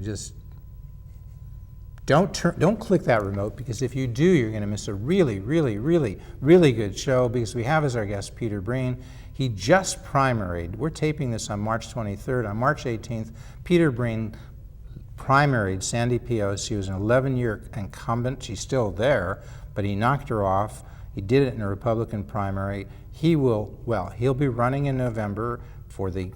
Just don't click that remote, because if you do, you're going to miss a really, really, really, really good show, because we have as our guest Peter Breen. He just primaried. We're taping this on March 23rd. On March 18th, Peter Breen primaried Sandy Pios. She was an 11-year incumbent. She's still there, but he knocked her off. He did it in a Republican primary. He'll be running in November for the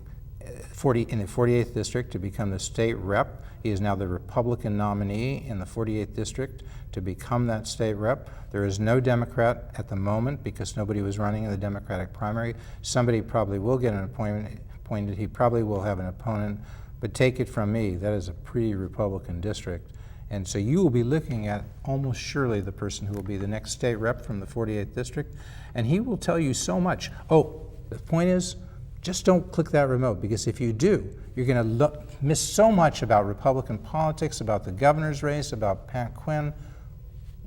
48th district to become the state rep. He is now the Republican nominee in the 48th district to become that state rep. There is no Democrat at the moment because nobody was running in the Democratic primary. Somebody probably will get an appointed. He probably will have an opponent, but take it from me, that is a pretty Republican district. And so you will be looking at almost surely the person who will be the next state rep from the 48th district, and he will tell you so much. Oh, the point is, just don't click that remote, because if you do, you're going to miss so much about Republican politics, about the governor's race, about Pat Quinn.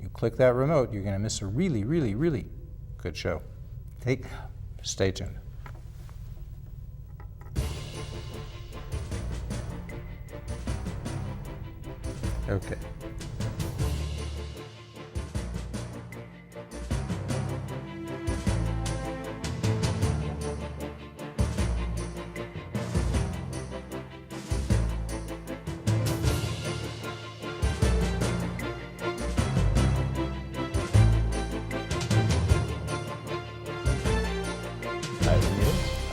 You click that remote, you're going to miss a really, really, really good show. Stay tuned. Okay.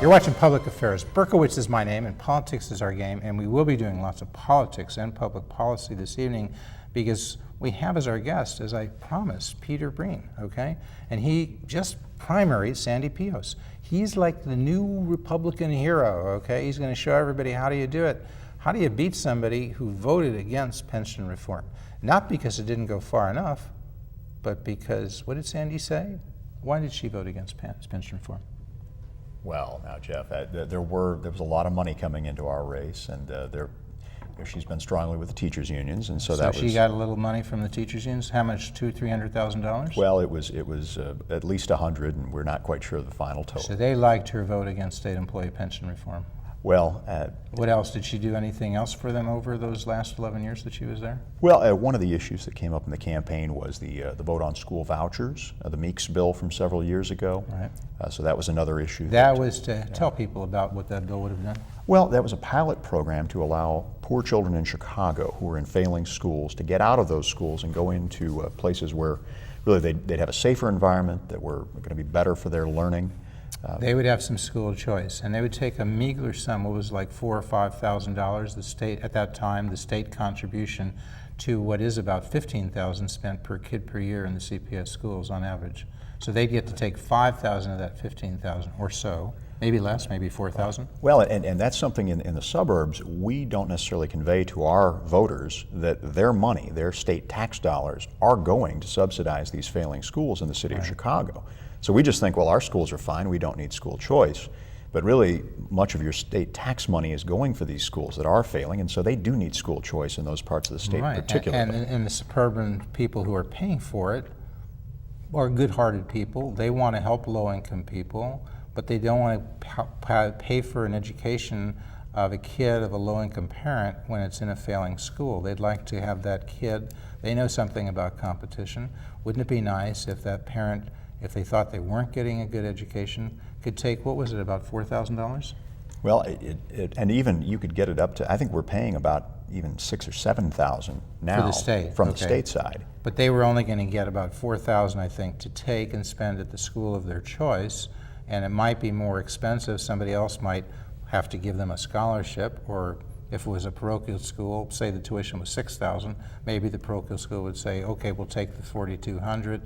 You're watching Public Affairs. Berkowitz is my name, and politics is our game, and we will be doing lots of politics and public policy this evening, because we have as our guest, as I promised, Peter Breen, okay? And he just primaried Sandy Pios. He's like the new Republican hero, okay? He's going to show everybody how do you do it. How do you beat somebody who voted against pension reform? Not because it didn't go far enough, but because, what did Sandy say? Why did she vote against pension reform? Well, now, Jeff, there was a lot of money coming into our race, and she's been strongly with the teachers' unions, and so that was. She got a little money from the teachers' unions. How much? $200,000-$300,000? Well, it was at least 100, and we're not quite sure of the final total. So they liked her vote against state employee pension reform. Well, what else? Did she do anything else for them over those last 11 years that she was there? Well, one of the issues that came up in the campaign was the vote on school vouchers, the Meeks bill from several years ago. Right. So that was another issue. That was to tell people about what that bill would have done? Well, that was a pilot program to allow poor children in Chicago who were in failing schools to get out of those schools and go into places where really they'd have a safer environment, that were going to be better for their learning. They would have some school choice, and they would take a meager sum, what was like $4,000 or $5,000, the state, at that time, the state contribution to what is about $15,000 spent per kid per year in the CPS schools on average. So they'd get to take $5,000 of that $15,000 or so, maybe less, maybe $4,000. Well, and that's something in the suburbs we don't necessarily convey to our voters, that their money, their state tax dollars, are going to subsidize these failing schools in the city of Chicago. So we just think, well, our schools are fine, we don't need school choice. But really, much of your state tax money is going for these schools that are failing, and so they do need school choice in those parts of the state particularly. And the suburban people who are paying for it are good-hearted people. They want to help low-income people, but they don't want to pay for an education of a kid of a low-income parent when it's in a failing school. They'd like to have that kid, they know something about competition. Wouldn't it be nice if that parent, if they thought they weren't getting a good education, could take, what was it, about $4,000? Well, and even you could get it up to, I think we're paying about even $6,000 or $7,000 now for the state. From the state side. But they were only going to get about $4,000, I think, to take and spend at the school of their choice, and it might be more expensive. Somebody else might have to give them a scholarship, or if it was a parochial school, say the tuition was $6,000, maybe the parochial school would say, okay, we'll take the $4,200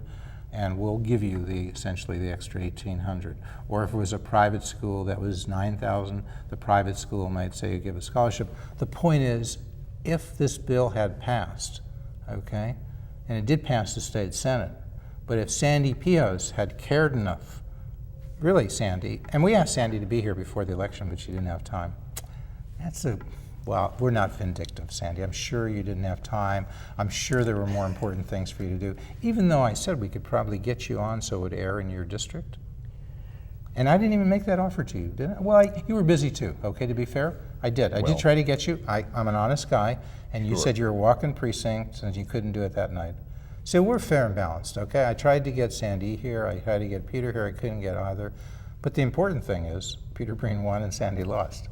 and we'll give you essentially the extra $1,800. Or if it was a private school that was $9,000, the private school might say you give a scholarship. The point is, if this bill had passed, okay, and it did pass the state senate, but if Sandy Pios had cared enough, really Sandy, and we asked Sandy to be here before the election, but she didn't have time. Well, we're not vindictive, Sandy. I'm sure you didn't have time. I'm sure there were more important things for you to do, even though I said we could probably get you on so it would air in your district. And I didn't even make that offer to you, did I? Well, you were busy too, okay, to be fair. I did. I Well- did try to get you. I'm an honest guy, and you Sure. said you were walking precincts and you couldn't do it that night. So we're fair and balanced, okay? I tried to get Sandy here. I tried to get Peter here. I couldn't get either. But the important thing is Peter Breen won and Sandy lost.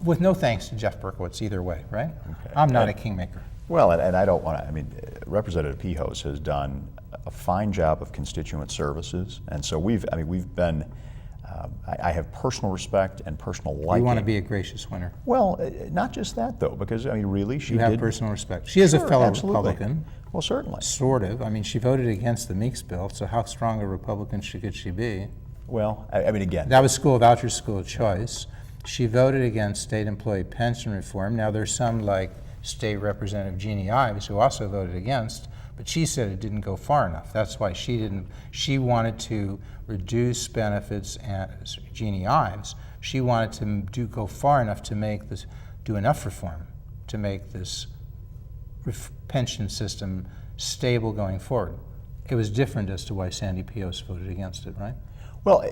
With no thanks to Jeff Berkowitz either way, right? Okay. I'm not a kingmaker. Well, and I don't want to, I mean, Representative Pijos has done a fine job of constituent services, and so we've been, I have personal respect and personal liking. You want to be a gracious winner. Well, not just that though, because I mean, really, she You have did. personal respect. She is a Sure, fellow absolutely. Republican, Well, certainly. sort of. I mean, she voted against the Meeks bill, so how strong a Republican could she be? Well, I mean, again, That was school voucher school choice. She voted against state employee pension reform. Now there's some like State Representative Jeannie Ives who also voted against, but she said it didn't go far enough. That's why she didn't. She wanted to reduce benefits, and Jeannie Ives, she wanted to go far enough to make this, do enough reform to make this pension system stable going forward. It was different as to why Sandy Pijos voted against it, right? well,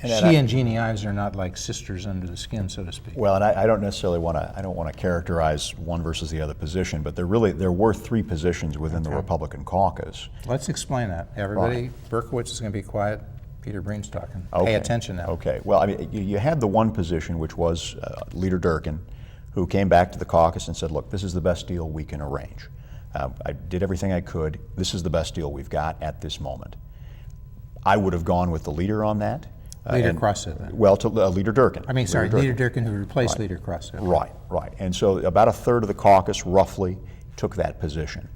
She and Jeannie Ives are not like sisters under the skin, so to speak. well, and I don't necessarily want to. I don't want to characterize one versus the other position, but there were three positions within the Republican caucus. Let's explain that. Everybody, Berkowitz is going to be quiet. Peter Breen's talking. Pay attention now. Okay. Well, I mean, you had the one position, which was Leader Durkin, who came back to the caucus and said, "Look, this is the best deal we can arrange. I did everything I could. This is the best deal we've got at this moment." I would have gone with the leader on that. Leader Cross said that. Well, to Leader Durkin. I mean, sorry, Leader Durkin who replaced Leader Cross. Right, right. And so about a third of the caucus, roughly, took that position.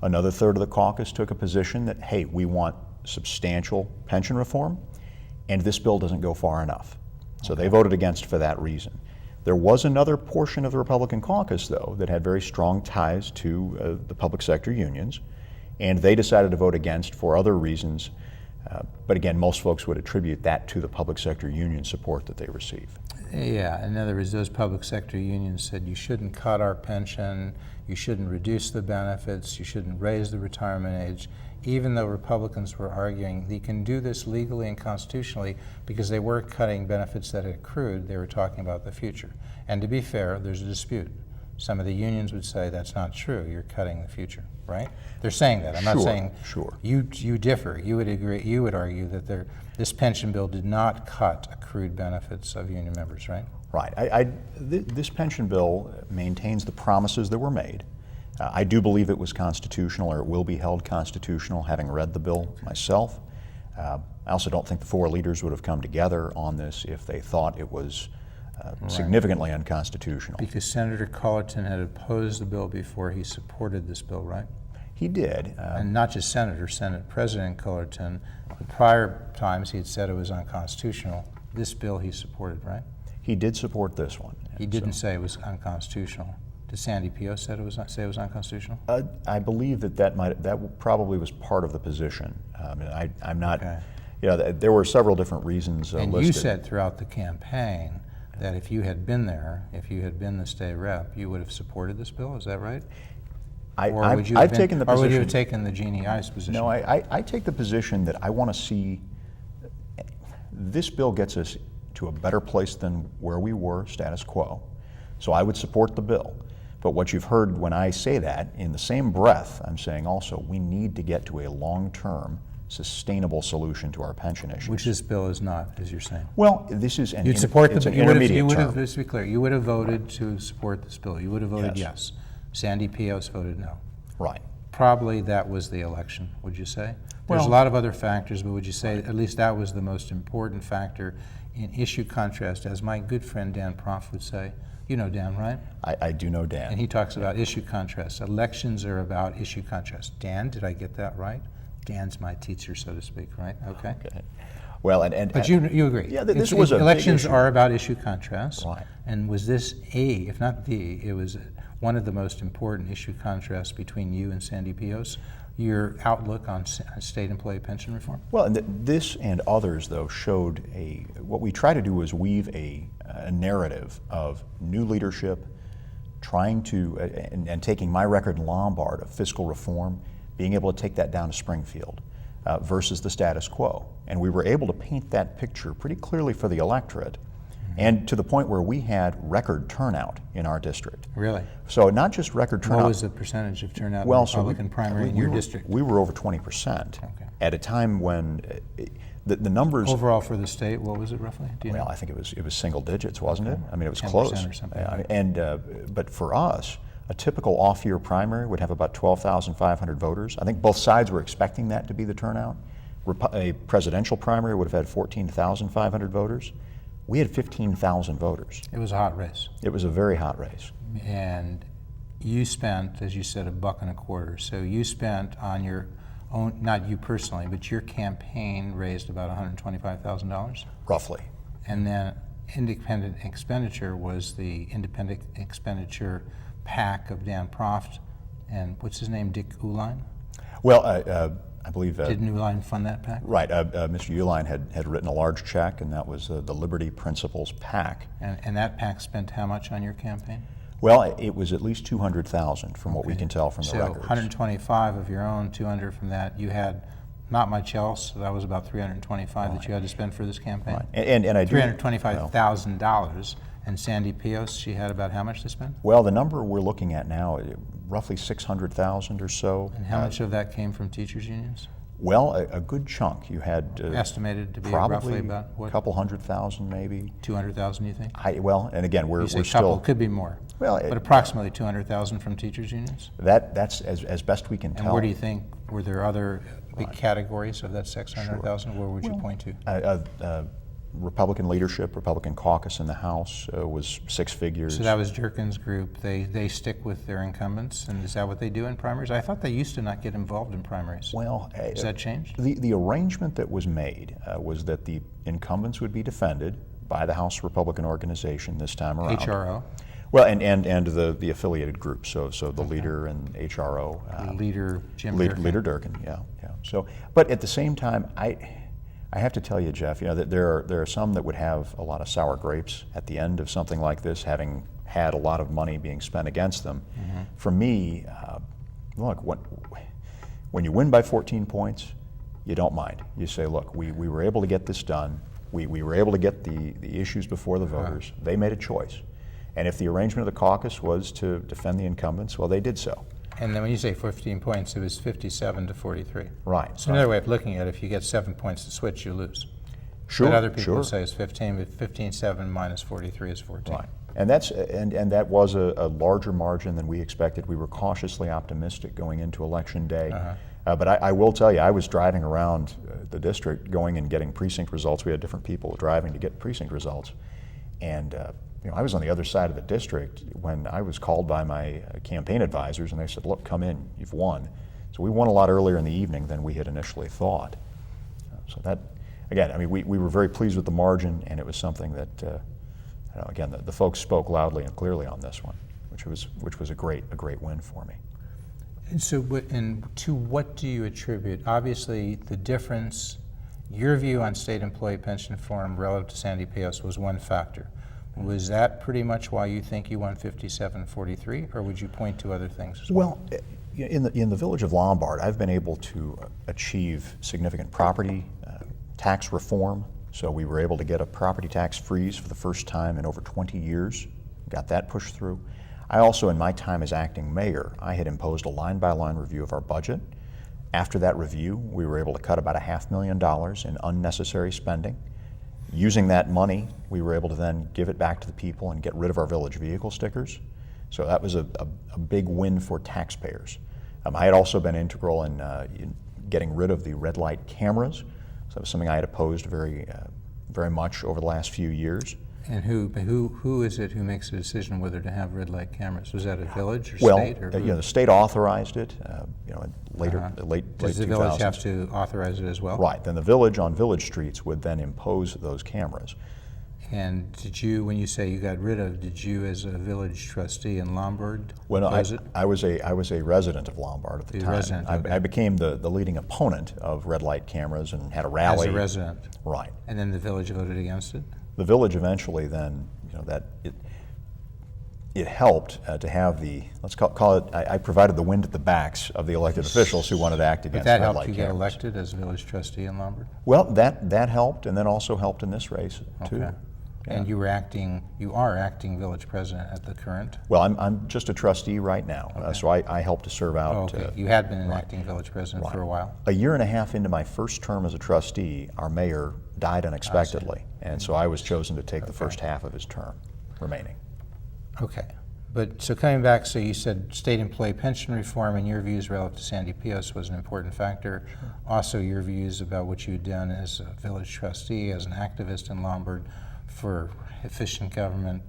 Another third of the caucus took a position that, hey, we want substantial pension reform, and this bill doesn't go far enough. So they voted against for that reason. There was another portion of the Republican caucus, though, that had very strong ties to the public sector unions, and they decided to vote against for other reasons. But again, most folks would attribute that to the public sector union support that they receive. Yeah, in other words, those public sector unions said you shouldn't cut our pension, you shouldn't reduce the benefits, you shouldn't raise the retirement age, even though Republicans were arguing they can do this legally and constitutionally because they were cutting benefits that had accrued, they were talking about the future. And to be fair, there's a dispute. Some of the unions would say that's not true, you're cutting the future, right? They're saying that. I'm not Sure, saying sure. you differ. You would agree, you would argue that this pension bill did not cut accrued benefits of union members, right? Right. This pension bill maintains the promises that were made. I do believe it was constitutional, or it will be held constitutional, having read the bill myself. I also don't think the four leaders would have come together on this if they thought it was significantly unconstitutional. Because Senator Cullerton had opposed the bill before he supported this bill, right? He did. And not just Senator, Senate President Cullerton. The prior times he had said it was unconstitutional. This bill he supported, right? He did support this one. He didn't say it was unconstitutional. Did Sandy Pijos say it was unconstitutional? I believe that probably was part of the position. I'm not. Okay. You know, there were several different reasons And listed. you said throughout the campaign that if you had been there, if you had been the state rep, you would have supported this bill. Is that right? I've taken the position. Or would you have taken the Jeannie Ives position? No, I take the position that I want to see this bill gets us to a better place than where we were, status quo. So I would support the bill. But what you've heard when I say that, in the same breath, I'm saying also we need to get to a long-term, sustainable solution to our pension issues. Which this bill is not, as you're saying. Well, this is an, You'd support it's the an you would have, intermediate you would term. have, just to be clear, you would have voted to support this bill. You would have voted Yes. yes. Sandy Pijos voted no. Right. Probably that was the election, would you say? There's Well- a lot of other factors, but would you say at least that was the most important factor in issue contrast, as my good friend Dan Proff would say? You know Dan, right? I do know Dan. And he talks about issue contrast. Elections are about issue contrast. Dan, did I get that right? Dan's my teacher, so to speak, right? Okay. Okay. Well, and But you agree? Yeah, this was a big elections issue. are about issue contrast. Right. And was this if not it was one of the most important issue contrasts between you and Sandy Pijos? Your outlook on state employee pension reform? Well, and this and others, though, showed what we try to do is weave a narrative of new leadership, trying to, and taking my record in Lombard of fiscal reform, being able to take that down to Springfield versus the status quo. And we were able to paint that picture pretty clearly for the electorate. And to the point where we had record turnout in our district. Really? So not just record turnout. What was the percentage of turnout in Well, the Republican primary in we your were- district? We were over 20% Okay. at a time when the numbers. Overall for the state, what was it roughly? Do you Well, know? I think it was single digits, wasn't it? I mean, it was 10% close. or something. But for us, a typical off-year primary would have about 12,500 voters. I think both sides were expecting that to be the turnout. A presidential primary would have had 14,500 voters. We had 15,000 voters. It was a hot race. It was a very hot race. And you spent, as you said, $1.25. So you spent on your own, not you personally, but your campaign raised about $125,000. Roughly. And then independent expenditure was the independent expenditure PAC of Dan Proft and what's his name, Dick Uihlein? Well, I believe. Didn't Uihlein fund that PAC? Right. Mr. Uihlein had written a large check, and that was the Liberty Principles PAC. And that PAC spent how much on your campaign? Well, it was at least 200,000 from what we can tell from the So records. 125 of your own, 200 from that. You had not much else, so that was about 325 that you had to spend for this campaign. Right. And I do. $325,000. And Sandy Pios, she had about how much to spend? Well, the number we're looking at now, roughly 600,000 or so. And how much of that came from teachers' unions? Well, a good chunk. You had Estimated to be probably roughly about a what? couple 100,000 maybe. 200,000, you think? Well, and again, we're You say still. couple, could be more. Well, But approximately 200,000 from teachers' unions? that's as best we can And tell. where do you think, were there other big categories of that 600,000? Where would you point to? Republican leadership, Republican caucus in the House was six figures. So that was Jerkin's group. They stick with their incumbents, and is that what they do in primaries? I thought they used to not get involved in primaries. Well, has that changed? The arrangement that was made was that the incumbents would be defended by the House Republican organization this time around. HRO? Well, and the affiliated groups, so the leader and HRO. Leader Jim Durkin. Leader Durkin, yeah. So, but at the same time, I have to tell you, Jeff, that there are some that would have a lot of sour grapes at the end of something like this, having had a lot of money being spent against them. Mm-hmm. For me, look, when you win by 14 points, you don't mind. You say, look, we were able to get this done. We were able to get the issues before the voters. They made a choice. And if the arrangement of the caucus was to defend the incumbents, well, they did so. And then when you say 15 points, it was 57 to 43. Right. So another way of looking at it, if you get 7 points to switch, you lose. Sure. But other people sure. say it's 15, but 15.7 minus 43 is 14. Right. And that was a larger margin than we expected. We were cautiously optimistic going into Election Day. But I will tell you, I was driving around the district going and getting precinct results. We had different people driving to get precinct results. And I was on the other side of the district when I was called by my campaign advisors, and they said, look, come in, you've won. So we won a lot earlier in the evening than we had initially thought. So that, again, I mean, we were very pleased with the margin, and it was something that, again, the folks spoke loudly and clearly on this one, which was a great win for me. And so, to what do you attribute? Obviously, the difference, your view on state employee pension reform relative to Sandy Pios was one factor. Was that pretty much why you think you won 57-43, or would you point to other things as well? Well, in the village of Lombard, I've been able to achieve significant property tax reform. So we were able to get a property tax freeze for the first time in over 20 years, got that pushed through. I also, in my time as acting mayor, I had imposed a line-by-line review of our budget. After that review, we were able to cut about $500,000 in unnecessary spending. Using that money, we were able to then give it back to the people and get rid of our village vehicle stickers. So that was a big win for taxpayers. I had also been integral in getting rid of the red light cameras. So that was something I had opposed very much over the last few years. And who is it who makes the decision whether to have red light cameras? Was that a village or Well, state? Or the state authorized it. In late Does the 2000s. village have to authorize it as well? Right. Then the village on village streets would then impose those cameras. And did you, when you say you got rid of, did you as a village trustee in Lombard Well, no, oppose it? I was a resident of Lombard at the You're a time. resident, okay. I became the leading opponent of red light cameras and had a rally. As a resident? Right. And then the village voted against it? The village eventually then, it helped to have the, let's call it, I provided the wind at the backs of the elected officials who wanted to act But against that red helped light you get cameras. elected as village trustee in Lombard? Well, that helped, and then also helped in this race too. Okay. And you are acting village president at the current? Well, I'm just a trustee right now, so I help to serve out. Oh, okay. You had been an acting village president for a while? A year and a half into my first term as a trustee, our mayor died unexpectedly, and so I was chosen to take the first half of his term remaining. Okay. But so coming back, so you said state employee pension reform and your views relative to Sandy Pios was an important factor. Sure. Also your views about what you had done as a village trustee, as an activist in Lombard for efficient government,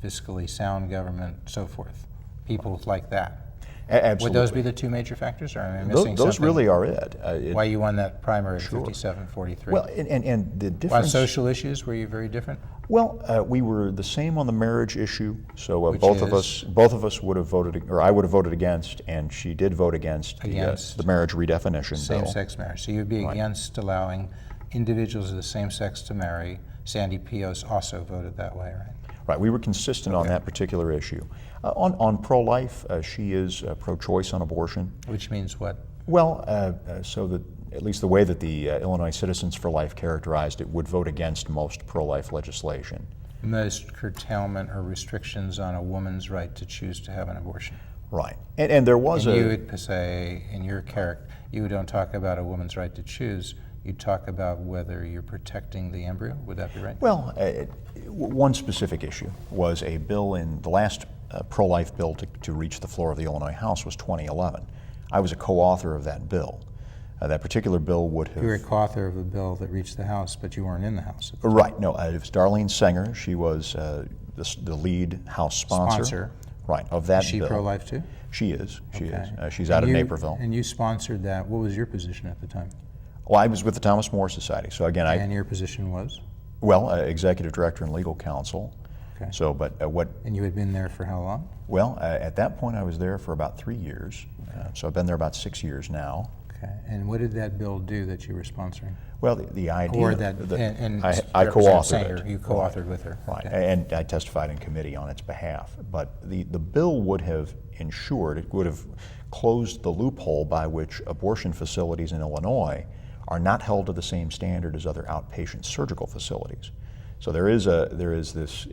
fiscally sound government, so forth. People like that. Absolutely. Would those be the two major factors, or am I missing those something? really are it. Why you won that primary at Sure. 57-43? Well, and the difference... On social issues, were you very different? Well, we were the same on the marriage issue, so Which both is? of us would have voted, or I would have voted against, and she did vote against the marriage redefinition bill. Same-sex marriage. So you'd be against allowing individuals of the same sex to marry. Sandy Pios also voted that way, right? Right, we were consistent on that particular issue. On pro-life, she is pro-choice on abortion. Which means what? Well, so that at least the way that the Illinois Citizens for Life characterized it, would vote against most pro-life legislation. Most curtailment or restrictions on a woman's right to choose to have an abortion. Right, and there was and you would say, in your character, you don't talk about a woman's right to choose. You talk about whether you're protecting the embryo. Would that be right? Well, one specific issue was a bill in the last pro-life bill to reach the floor of the Illinois House was 2011. I was a co-author of that bill. That particular bill would have... You were a co-author of a bill that reached the House, but you weren't in the House. Right, no, it was Darlene Sanger. She was the lead House sponsor. Right, of that bill. Is she pro-life too? She is, Okay. is. She's out of Naperville. And you sponsored that. What was your position at the time? Well, I was with the Thomas More Society, so again, And your position was? Well, executive director and legal counsel. Okay. So, but what... And you had been there for how long? Well, at that point I was there for about 3 years. So I've been there about 6 years now. Okay. And what did that bill do that you were sponsoring? Well, the idea... Or that, I co-authored it. You co-authored with her. Right, Okay. and I testified in committee on its behalf. But the bill would have ensured, it would have closed the loophole by which abortion facilities in Illinois are not held to the same standard as other outpatient surgical facilities. So there is this,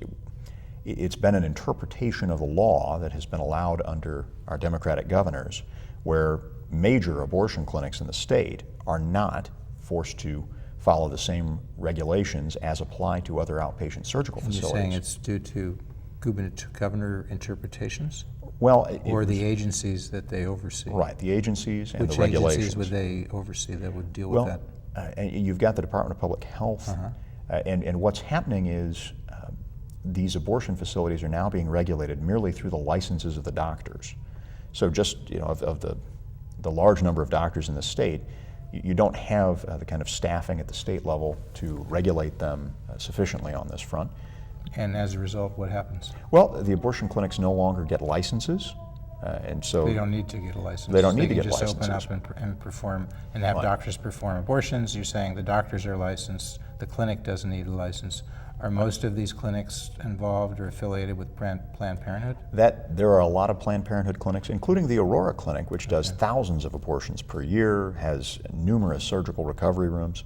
it's been an interpretation of the law that has been allowed under our Democratic governors, where major abortion clinics in the state are not forced to follow the same regulations as apply to other outpatient surgical And facilities. you're saying it's due to governor interpretations? Well, or the agencies that they oversee? Right, the agencies and Which the regulations. agencies would they oversee that would deal Well, with that? and you've got the Department of Public Health, and what's happening is these abortion facilities are now being regulated merely through the licenses of the doctors. So just, of the large number of doctors in the state, you don't have the kind of staffing at the state level to regulate them sufficiently on this front. And as a result, what happens? Well, the abortion clinics no longer get licenses, and so... They don't need to get a license. They don't need to get licenses. They can just open up and perform, and have doctors perform abortions. You're saying the doctors are licensed, the clinic doesn't need a license. Are most of these clinics involved or affiliated with Planned Parenthood? There are a lot of Planned Parenthood clinics, including the Aurora Clinic, which does thousands of abortions per year, has numerous surgical recovery rooms.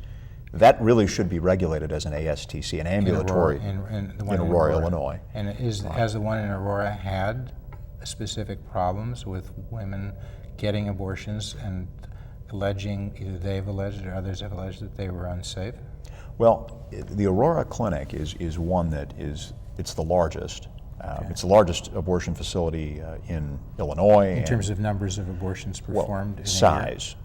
That really should be regulated as an ASTC, an ambulatory, in Aurora, Illinois. And has the one in Aurora had specific problems with women getting abortions and alleging, either they've alleged or others have alleged, that they were unsafe? Well, the Aurora Clinic is one that it's the largest. It's the largest abortion facility in Illinois. In terms of numbers of abortions performed? Well, size.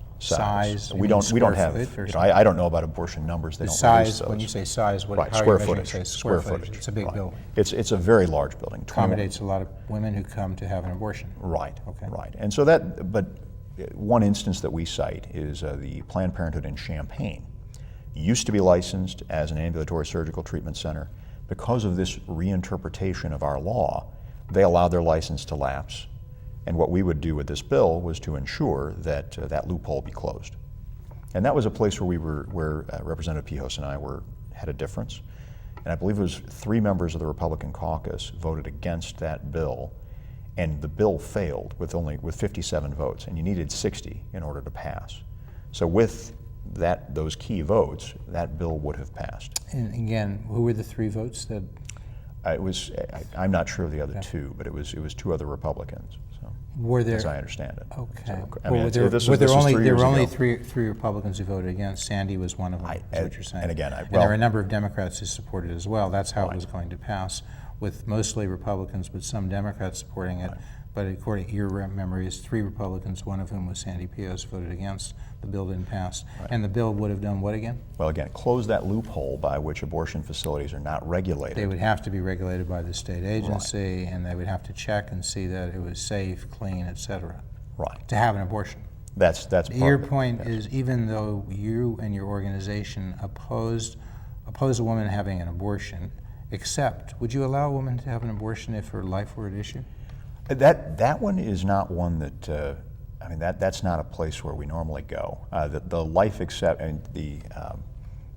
We don't have. I don't know about abortion numbers. They don't release those. When you say size, what? Right, how square are you measuring footage. size? Square footage. It's a big building. It's a very large building. Accommodates a lot of women who come to have an abortion. Right. Okay. Right. And so but one instance that we cite is the Planned Parenthood in Champaign. Used to be licensed as an ambulatory surgical treatment center. Because of this reinterpretation of our law, they allowed their license to lapse. And what we would do with this bill was to ensure that that loophole be closed. And that was a place where Representative Pios and I had a difference. And I believe it was 3 members of the Republican caucus voted against that bill, and the bill failed with 57 votes, and you needed 60 in order to pass. So with those key votes, that bill would have passed. And again, who were the 3 votes that? I'm not sure of the other 2, but it was 2 other Republicans. So, Were there? as I understand it. Okay. So, Well, this was there 3 years were only ago. three Republicans who voted against. Sandy was one of them, is what you're saying. And again, and there were a number of Democrats who supported it as well. That's how it was going to pass, with mostly Republicans, but some Democrats supporting it. But according to your memories, 3 Republicans, one of whom was Sandy Pios, voted against. The bill didn't pass. And the bill would have done what again? Well, again, close that loophole by which abortion facilities are not regulated. They would have to be regulated by the state agency, and they would have to check and see that it was safe, clean, et cetera, Right. to have an abortion. That's part Your of it, point yes. is, even though you and your organization oppose a woman having an abortion, would you allow a woman to have an abortion if her life were at issue? That one is not one that, that's not a place where we normally go. The life accept, and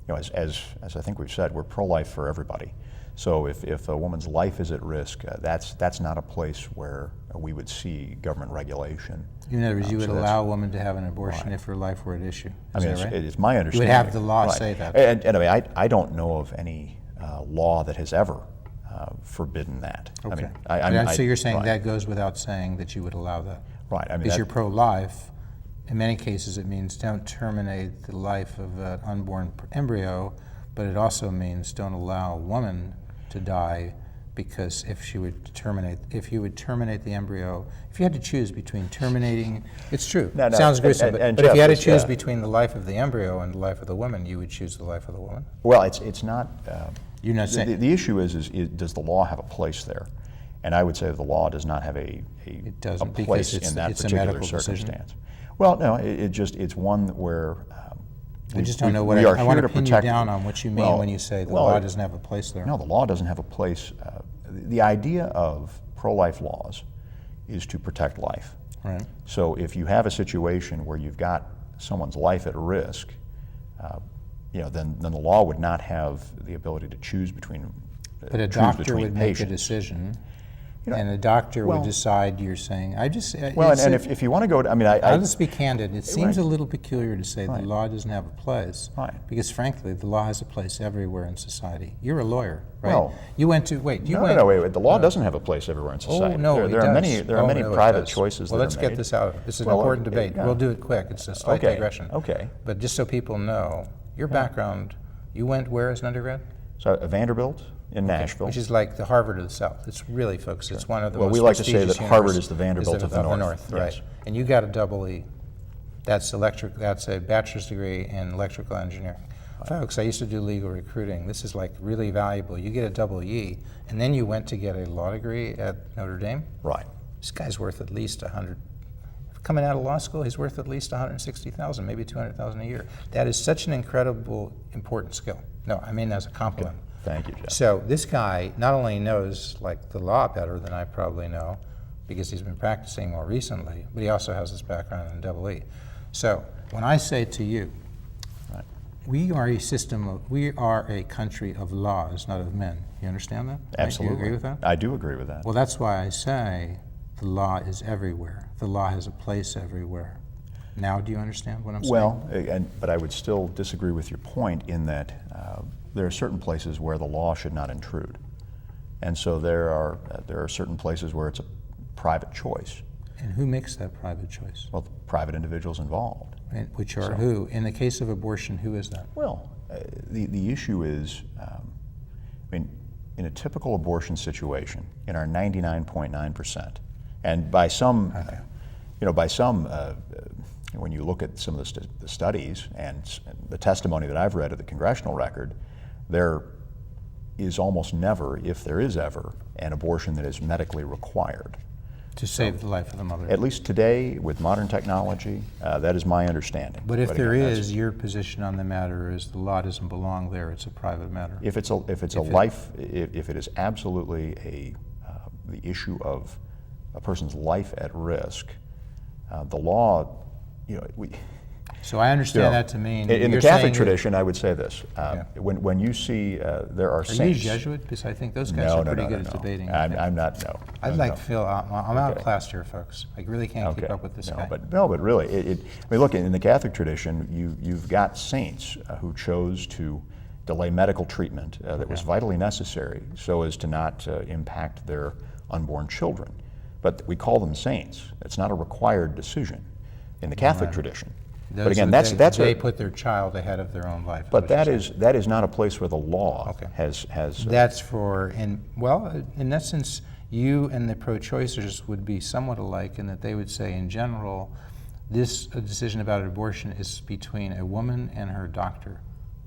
as I think we've said, we're pro-life for everybody. So if a woman's life is at risk, that's not a place where we would see government regulation. In other words, you would So allow a woman to have an abortion Right. if her life were at issue. I Is mean, that right? it's my understanding. You would have the law Right. say that. And I don't know of any law that has ever forbidden that. Okay. I So you're saying right. that goes without saying that you would allow that? Right. I mean, Because that- you're pro-life. In many cases, it means don't terminate the life of an unborn embryo, but it also means don't allow a woman to die, because if you would terminate the embryo, if you had to choose between terminating, it's true. No, It sounds gruesome, and but if you had to Jeff, choose yeah. between the life of the embryo and the life of the woman, you would choose the life of the woman? Well, it's not. You're not saying The issue is does the law have a place there? And I would say the law does not have a doesn't, because place it's- in that it's a particular medical decision. circumstance. Well, no, it's one where. I just don't know what we are I want here to pin you protect- down on what you mean Well, when you say the well, law it- doesn't have a place there. No, the law doesn't have a place. The idea of pro-life laws is to protect life. Right. So if you have a situation where you've got someone's life at risk, then the law would not have the ability to choose between. But a choose doctor between would make a patients. decision, You know, and a doctor well- would decide. You're saying, Well, and if you want to go, I'll just be candid. It seems Right. a little peculiar to say the Right. law doesn't have a place, Right. because frankly, the law has a place everywhere in society. You're a lawyer, right? Well, you went to wait. You no, went, wait. The law doesn't have a place everywhere in society. Oh no, there it are does. many. There are Oh, many no, it private does. choices. Well, that let's are get made. this out. It's an Well, important debate. yeah. We'll do it quick. It's a slight Okay, digression. okay. But just so people know, your background. You went where as an undergrad? So Vanderbilt in Nashville. Which is like the Harvard of the South. It's really, folks, it's one of the Well, most we like to say that prestigious Harvard universities- is the Vanderbilt of the North. right? Yes. And you got a double E. That's a bachelor's degree in electrical engineering. Folks, I used to do legal recruiting. This is like really valuable. You get a double E, and then you went to get a law degree at Notre Dame. Right. This guy's worth at least 100. Coming out of law school, he's worth at least 160,000, maybe 200,000 a year. That is such an incredible, important skill. No, I mean as a compliment. Thank you, Jeff. So this guy not only knows like the law better than I probably know, because he's been practicing more recently, but he also has this background in double E. So when I say to you, Right. we are a country of laws, not of men. You understand that? Right? Absolutely. You agree with that? I do agree with that. Well, that's why I say the law is everywhere. The law has a place everywhere. Now, do you understand what I'm saying? Well, but I would still disagree with your point in that there are certain places where the law should not intrude, and so there are certain places where it's a private choice. And who makes that private choice? Well, the private individuals involved. And which are So- who? In the case of abortion, who is that? Well, the issue is, in a typical abortion situation, in our 99.9%, and by some, when you look at some of the studies and the testimony that I've read of the congressional record, there is almost never, if there is ever, an abortion that is medically required. To save the life of the mother. At least today, with modern technology, that is my understanding. But if there again, that's- is, your position on the matter is the law doesn't belong there. It's a private matter. If it is absolutely the issue of a person's life at risk, the law, So I understand that to mean in the you're Catholic saying tradition, I would say this: when you see there are Are saints. you Jesuit? Because I think those guys are pretty good at debating. I'm not. No. I'd no, like no. to feel I'm out of class here, folks. I really can't keep up with this guy. But really, I mean, look, in the Catholic tradition, you've got saints who chose to delay medical treatment that was vitally necessary so as to not impact their unborn children. But we call them saints. It's not a required decision in the Catholic tradition. But again, they put their child ahead of their own life. But that is not a place where the law has. That's for in essence, you and the pro-choicers would be somewhat alike in that they would say, in general, this decision about abortion is between a woman and her doctor,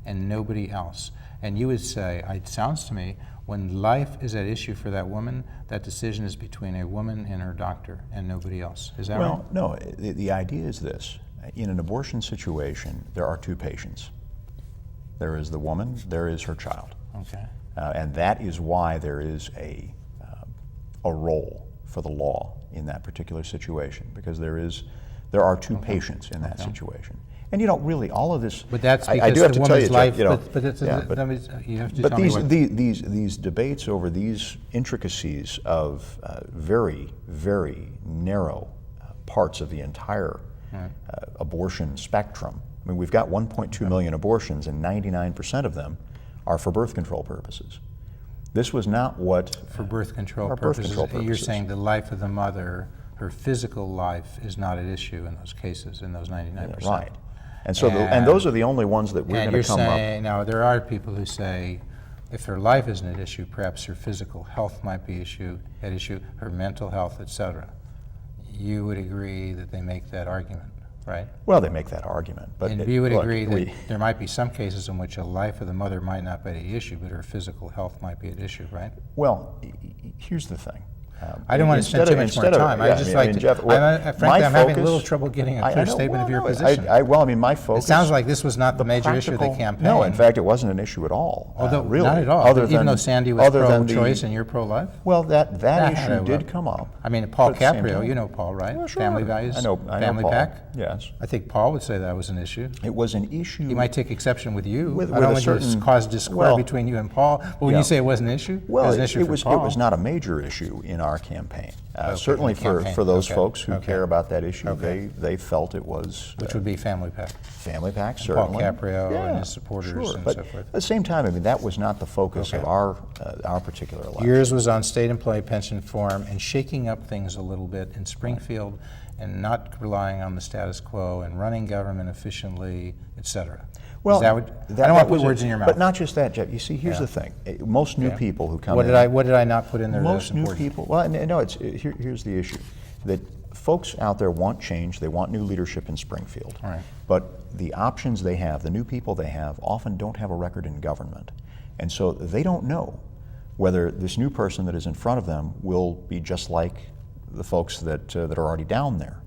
and nobody else. And you would say, it sounds to me, when life is at issue for that woman, that decision is between a woman and her doctor and nobody else. Is that right? Well, no. The idea is this. In an abortion situation, there are two patients. There is the woman, there is her child. Okay. And that is why there is a role for the law in that particular situation, because there are two patients in that situation. And you don't really, all of this. But that's because I do have the to tell woman's you, life. you know, You have to tell me what. these debates over these intricacies of very, very narrow parts of the entire abortion spectrum. I mean, we've got 1.2 million abortions, and 99% of them are for birth control purposes. This was not what for birth control purposes. You're saying the life of the mother, her physical life, is not at issue in those cases, in those 99%. Right. And so, and those are the only ones that we're going to come up. And now there are people who say, if her life isn't at issue, perhaps her physical health might be at issue, her mental health, etc. You would agree that they make that argument, right? Well, they make that argument, but and you would agree that there might be some cases in which a life of the mother might not be at issue, but her physical health might be at issue, right? Well, here's the thing. I don't want to spend too much more time. Frankly, I'm having a little trouble getting a clear statement of your position. My focus. It sounds like this was not the major issue of the campaign. No, in fact, it wasn't an issue at all. Although, really, not at all. Even though Sandy was pro-choice and you're pro-life? Well, that issue did come up. I mean, Paul Caprio, you know Paul, right? Well, sure. Family Values, I know Family Paul. Pack? Yes. I think Paul would say that was an issue. It was an issue. He might take exception with you. With I don't a want to cause discord between you and Paul. But when you say it was an issue, it was an issue for Paul. It was not a major issue in our campaign. Certainly for those folks who care about that issue, they felt it was. Which would be Family Pack. Family Pack, certainly. Paul Caprio and his supporters and but so forth. At the same time, I mean, that was not the focus of our particular election. Yours was on state employee pension reform and shaking up things a little bit in Springfield and not relying on the status quo and running government efficiently, et cetera. Well, I don't want to put words in your mouth. But not just that, Jeff. You see, here's the thing. Most new people who come in. What did I not put in there? Most new people. Well, no. Here's the issue: that folks out there want change. They want new leadership in Springfield. Right. But the options they have, the new people they have, often don't have a record in government, and so they don't know whether this new person that is in front of them will be just like the folks that are already down there.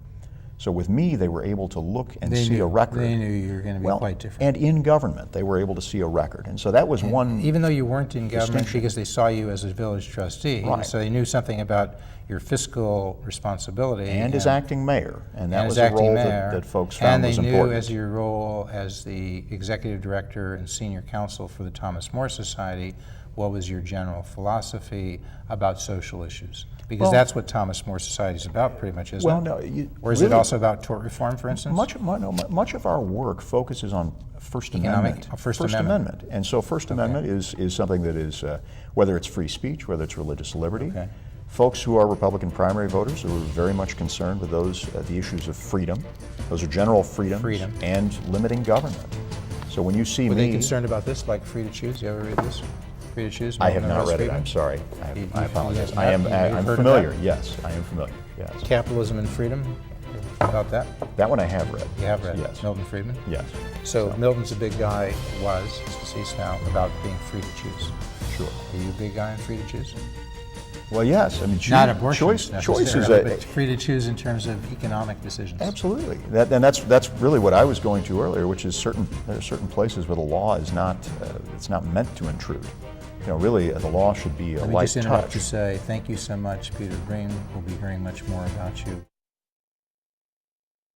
So with me, they were able to look and see a record. They knew you were going to be quite different. And in government, they were able to see a record. And so that was one. Even though you weren't in government, because they saw you as a village trustee, so they knew something about your fiscal responsibility. And as acting mayor. And that was a role that folks found was important. And they knew as your role as the executive director and senior counsel for the Thomas More Society, what was your general philosophy about social issues? Because that's what Thomas More Society is about, pretty much, isn't it? Or is it also about tort reform, for instance? Much of our work focuses on First Amendment. First Amendment. And so First Amendment is something that is, whether it's free speech, whether it's religious liberty, folks who are Republican primary voters who are very much concerned with the issues of freedom. Those are general freedoms and limiting government. So when you see Were they concerned about this, like free to choose? You ever read this? Free to choose? I have not read it. I'm sorry. I apologize. I'm familiar. Yes, I am familiar. Yes. Capitalism and Freedom. About that? That one I have read. You have read? Yes. Milton Friedman? Yes. So Milton's a big guy, he's deceased now, about being free to choose. Sure. Are you a big guy on free to choose? Well, yes. I mean, not abortion choice is but free to choose in terms of economic decisions. Absolutely. And that's really what I was going to earlier, which is there are certain places where the law is not it's not meant to intrude. Really, the law should be a light touch. Let me just interrupt to say thank you so much, Peter Breen. We'll be hearing much more about you.